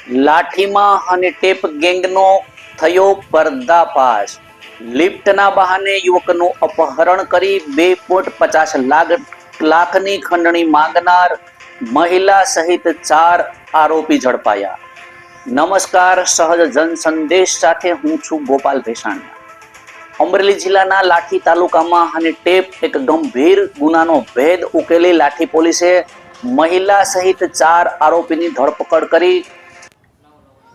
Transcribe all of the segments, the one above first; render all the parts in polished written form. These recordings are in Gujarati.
લાઠીમાં અને ટેપ ગેંગનો થયો પર્દાફાશ। લિફ્ટના બહાને યુવકનું અપહરણ કરી 2.50 લાખની ખંડણી માંગનાર મહિલા સહિત 4 આરોપી ઝડપાયા। નમસ્કાર, સહજ જન સંદેશ સાથે હું છું ગોપાલ ભેસાણિયા। અમરેલી જિલ્લાના લાઠી તાલુકામાં અને ટેપ એક ગંભીર ગુનાનો ભેદ ઉકેલી લાઠી પોલીસે મહિલા સહિત 4 આરોપીની ધરપકડ કરી।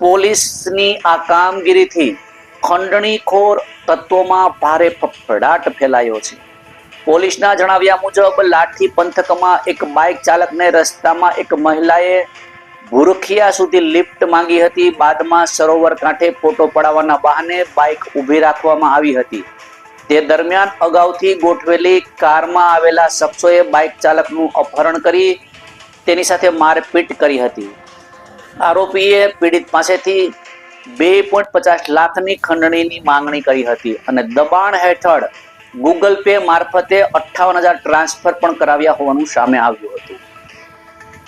પોલીસની આ કામગીરીથી ખંડણીખોર તત્વોમાં ભારે ફફડાટ ફેલાયો છે। પોલીસના જણાવ્યા મુજબ લાઠી પંથકમાં એક બાઇક ચાલકને રસ્તામાં એક મહિલાએ ભૂરખિયા સુધી લિફ્ટ માંગી હતી। બાદમાં સરોવર કાંઠે ફોટો પડાવવાના બહાને બાઇક ઊભી રાખવામાં આવી હતી। તે દરમિયાન અગાઉથી ગોઠવેલી કારમાં આવેલા શખ્સોએ બાઇક ચાલકનું અપહરણ કરી તેની સાથે મારપીટ કરી હતી। આરોપીએ પીડિત પાસેથી 2.50 લાખની ખંડણીની માંગણી કરી હતી અને દબાણ હેઠળ ગૂગલ પે મારફતે 58,000 ટ્રાન્સફર પણ કરાવ્યા હોવાનું સામે આવ્યું હતું।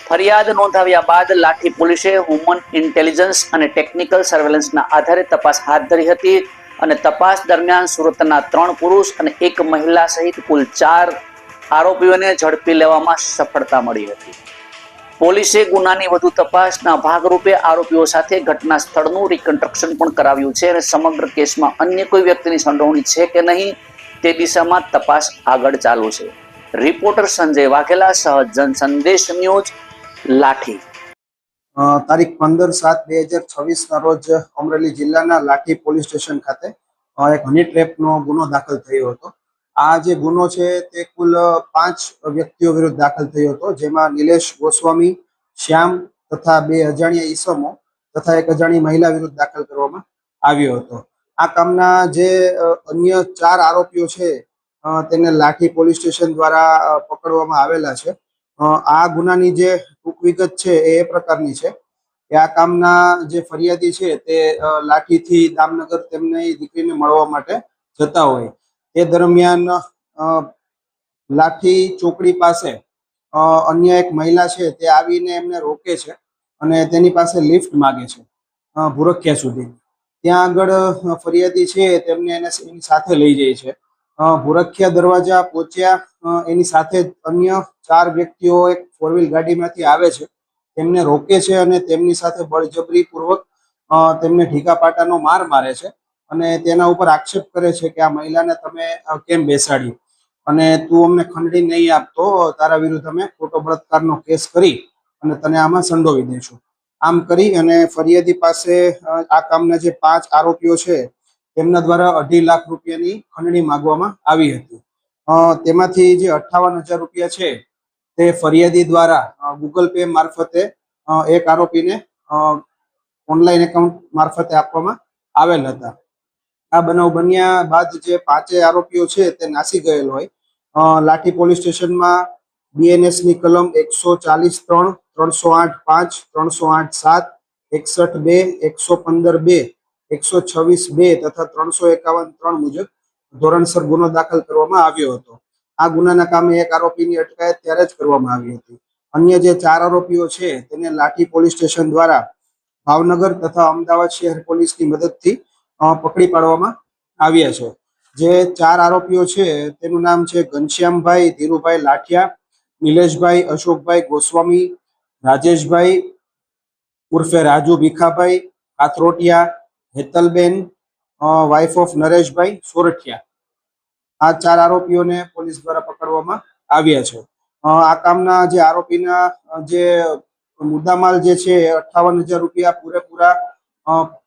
ફરિયાદ નોંધાવ્યા બાદ લાઠી પોલીસે હ્યુમન ઇન્ટેલિજન્સ અને ટેકનિકલ સર્વેલન્સના આધારે તપાસ હાથ ધરી હતી અને તપાસ દરમિયાન સુરતના 3 પુરુષ અને 1 મહિલા સહિત કુલ 4 આરોપીઓને ઝડપી લેવામાં સફળતા મળી હતી। પોલીસે ગુનાની વધુ તપાસના ભાગરૂપે આરોપીઓ સાથે ઘટના સ્થળનું રિકન્સ્ટ્રક્શન પણ કરાવ્યું છે અને સમગ્ર કેસમાં અન્ય કોઈ વ્યક્તિની સંડોવણી છે કે નહીં તે દિશામાં તપાસ આગળ ચાલુ છે। રિપોર્ટર સંજય વાઘેલા, સહજ જન સંદેશ ન્યૂઝ, લાઠી। તારીખ 15/7/2026 ના રોજ અમરેલી જિલ્લાના લાઠી પોલીસ સ્ટેશન ખાતે એક હની ટ્રેપનો ગુનો દાખલ થયો હતો। આ જે ગુનો છે તે કુલ 5 વ્યક્તિઓ વિરુદ્ધ દાખલ થયો હતો, જેમાં નિલેશ ગોસ્વામી, શ્યામ તથા 2 અજાણ્યા ઈસમો તથા 1 અજાણી મહિલા વિરુદ્ધ દાખલ કરવામાં આવ્યો હતો। આ કામના જે અન્ય 4 આરોપીઓ છે તેને લાઠી પોલીસ સ્ટેશન દ્વારા પકડવામાં આવેલા છે। આ ગુનાની જે ટૂંક વિગત છે એ પ્રકારની છે કે આ કામના જે ફરિયાદી છે તે લાઠીથી દામનગર તેમની દીકરીને મળવા માટે જતા હોય તે દરમિયાન લાઠી ચોકડી પાસે અન્ય 1 મહિલા છે તે આવીને એમને રોકે છે અને તેની પાસે લિફ્ટ માગે છે ભૂરખિયા સુધી। ત્યાં આગળ ફરિયાદી છે તેમને એની સાથે લઈ જાય છે। ભૂરખિયા દરવાજા પહોંચ્યા એની સાથે જ અન્ય 4 વ્યક્તિઓ એક 4 વ્હીલ ગાડીમાંથી આવે છે, તેમને રોકે છે અને તેમની સાથે બળજબરીપૂર્વક તેમને ઢીકા પાટાનો માર મારે છે અને તેના ઉપર આક્ષેપ કરે છે કે આ મહિલાને તમે કેમ બેસાડી અને તું અમને ખંડણી નહીં આપતો તારા વિરુદ્ધ અમે ખોટો બળાત્કારનો કેસ કરી અને તને આમાં સંડોવી દઈશું। આમ કરી અને ફરિયાદી પાસે આ કામના જે 5 આરોપીઓ છે તેમના દ્વારા 2.5 લાખ રૂપિયાની ખંડણી માંગવામાં આવી હતી। તેમાંથી જે 58,000 રૂપિયા છે તે ફરિયાદી દ્વારા ગૂગલ પે મારફતે 1 આરોપીને ઓનલાઈન એકાઉન્ટ મારફતે આપવામાં આવેલ હતા। આ બનાવ બન્યા બાદ જે 5 આરોપીઓ છે તે નાસી ગયેલ હોય લાઠી પોલીસ સ્ટેશનમાં BNS ની કલમ 140(3), 308(5), 308(7), 61(2), 115(2), 126(2) તથા 351(3) મુજબ ધોરણસર ગુનો દાખલ કરવામાં આવ્યો હતો। આ ગુનાના કામે 1 આરોપીની અટકાયત ત્યારે જ કરવામાં આવી હતી। અન્ય જે 4 આરોપીઓ છે તેને લાઠી પોલીસ સ્ટેશન દ્વારા ભાવનગર તથા અમદાવાદ શહેર પોલીસની મદદથી પકડી પાડવામાં આવ્યા છે। જે 4 આરોપીઓ છે તેનું નામ છે ઘનશ્યામભાઈ ધીરુભાઈ લાઠિયા, નિલેશભાઈ અશોકભાઈ ગોસ્વામી, રાજેશભાઈ ઉર્ફે રાજુ ભીખાભાઈ કાથરોટિયા, હેતલબેન વાઇફ ઓફ નરેશભાઈ સોરઠિયા। આ 4 આરોપીઓને પોલીસ દ્વારા પકડવામાં આવ્યા છે। આ કામના જે આરોપીના જે મુદ્દામાલ જે છે 58,000 રૂપિયા પૂરેપૂરા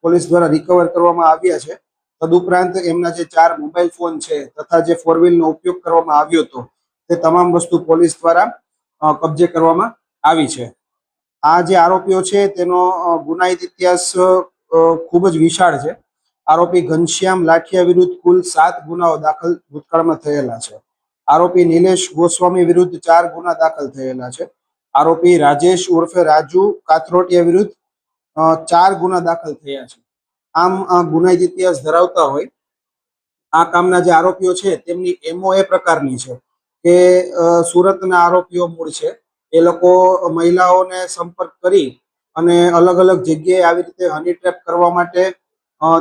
પોલીસ દ્વારા રિકવર કરવામાં આવ્યા છે। તદુપરાંત એમના જે 4 મોબાઈલ ફોન છે તથા જે 4 વ્હીલનો ઉપયોગ કરવામાં આવ્યો હતો તે તમામ વસ્તુ પોલીસ દ્વારા કબજે કરવામાં આવી છે। આ જે આરોપીઓ છે તેનો ગુનાહિત ઇતિહાસ ખૂબ જ વિશાળ છે। આરોપી ઘનશ્યામ લાઠિયા વિરુદ્ધ કુલ 7 ગુનાઓ દાખલ ભૂતકાળમાં થયેલા છે। આરોપી નિલેશ ગોસ્વામી વિરુદ્ધ 4 ગુના દાખલ થયેલા છે। આરોપી રાજેશ ઉર્ફે રાજુ કાથરોટિયા વિરુદ્ધ 4 ગુના દાખલ થયા છે। આમ ગુનાહિત ઇતિહાસ ધરાવતા હોય આ કામના જે આરોપીઓ છે તેમની MO એ પ્રકારની છે કે સુરતના આરોપીઓ મૂળ છે। એ લોકો મહિલાઓને સંપર્ક કરી અને અલગ અલગ જગ્યાએ આવી રીતે હની ટ્રેપ કરવા માટે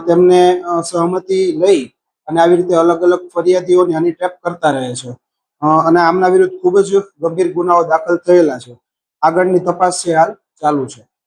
તેમને સહમતિ લઈ અને આવી રીતે અલગ અલગ ફરિયાદીઓની હની ટ્રેપ કરતા રહે છે. અને આમના વિરુદ્ધ ખૂબ જ ગંભીર ગુનાઓ દાખલ થયેલા છે. આગળની તપાસ છે હાલ ચાલુ છે.